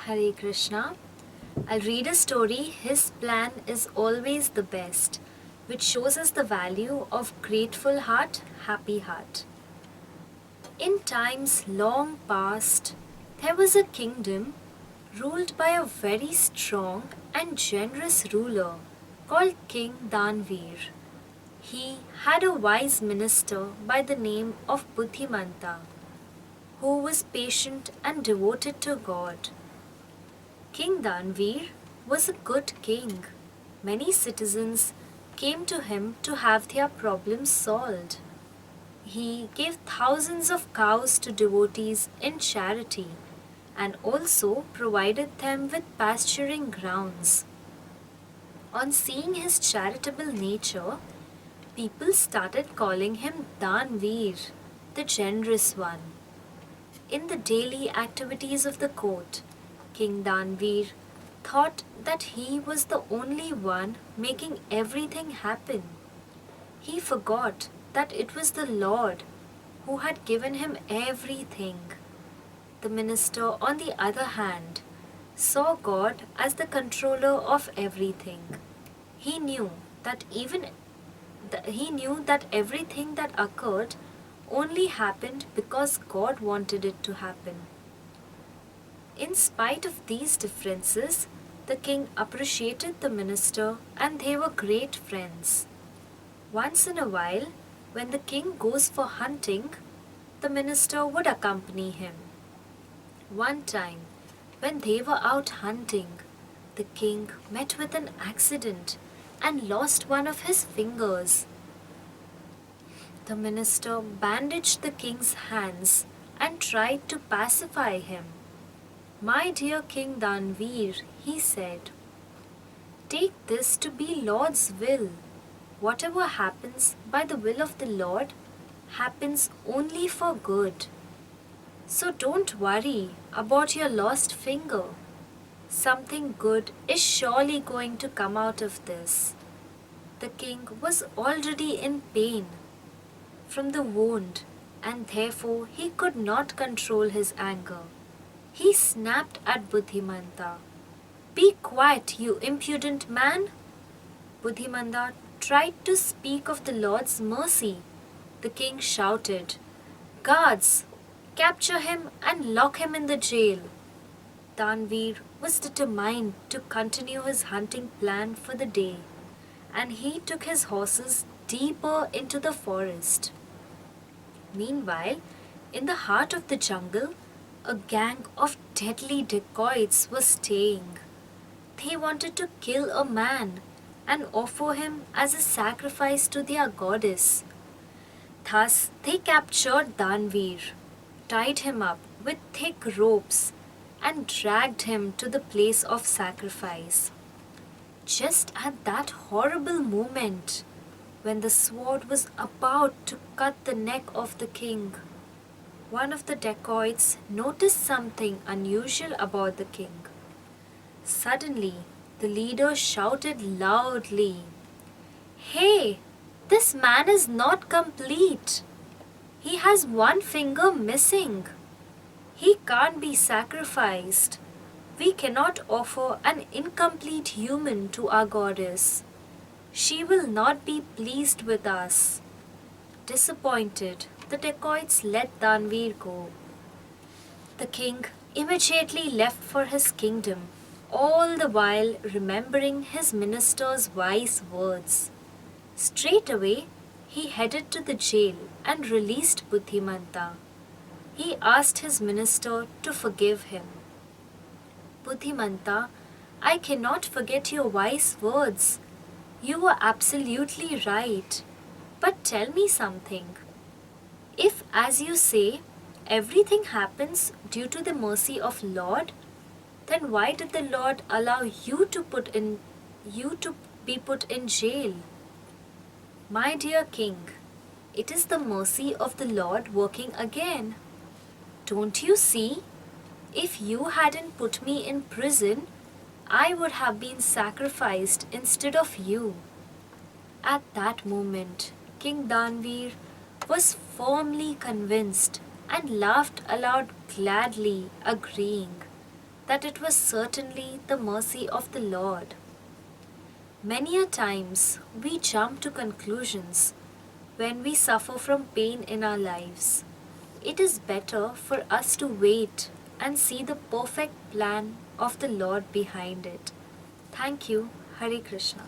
Hare Krishna. I'll read a story. His plan is always the best, which shows us the value of grateful heart, happy heart. In times long past, there was a kingdom ruled by a very strong and generous ruler called King Danveer. He had a wise minister by the name of Buddhimanta, who was patient and devoted to God. King Danveer was a good king. Many citizens came to him to have their problems solved. He gave thousands of cows to devotees in charity and also provided them with pasturing grounds. On seeing his charitable nature, people started calling him Danveer, the generous one. In the daily activities of the court, King Danveer thought that he was the only one making everything happen. He forgot that it was the Lord who had given him everything. The minister, on the other hand, saw God as the controller of everything. He knew that everything that occurred only happened because God wanted it to happen. In spite of these differences, the king appreciated the minister and they were great friends. Once in a while, when the king goes for hunting, the minister would accompany him. One time, when they were out hunting, the king met with an accident and lost one of his fingers. The minister bandaged the king's hands and tried to pacify him. "My dear King Danveer," he said, "take this to be Lord's will. Whatever happens by the will of the Lord happens only for good. So don't worry about your lost finger. Something good is surely going to come out of this." The king was already in pain from the wound, and therefore he could not control his anger. He snapped at Buddhimanta. "Be quiet, you impudent man!" Buddhimanta tried to speak of the Lord's mercy. The king shouted, "Guards, capture him and lock him in the jail." Tanveer was determined to continue his hunting plan for the day, and he took his horses deeper into the forest. Meanwhile, in the heart of the jungle, a gang of deadly dacoits was staying. They wanted to kill a man and offer him as a sacrifice to their goddess. Thus, they captured Danveer, tied him up with thick ropes, and dragged him to the place of sacrifice. Just at that horrible moment, when the sword was about to cut the neck of the king, one of the dacoits noticed something unusual about the king. Suddenly, the leader shouted loudly, "Hey, this man is not complete. He has one finger missing. He can't be sacrificed. We cannot offer an incomplete human to our goddess. She will not be pleased with us." Disappointed, the dacoits let Danveer go. The king immediately left for his kingdom, all the while remembering his minister's wise words. Straightway, he headed to the jail and released Buddhimanta. He asked his minister to forgive him. "Buddhimanta, I cannot forget your wise words. You were absolutely right. But tell me something. If, as you say, everything happens due to the mercy of Lord, then why did the Lord allow you to be put in jail?" "My dear king, it is the mercy of the Lord working again. Don't you see? If you hadn't put me in prison, I would have been sacrificed instead of you." At that moment, King Danveer was firmly convinced and laughed aloud, gladly agreeing. that it was certainly the mercy of the Lord. Many a times we jump to conclusions when we suffer from pain in our lives. It is better for us to wait and see the perfect plan of the Lord behind it. Thank you. Hare Krishna.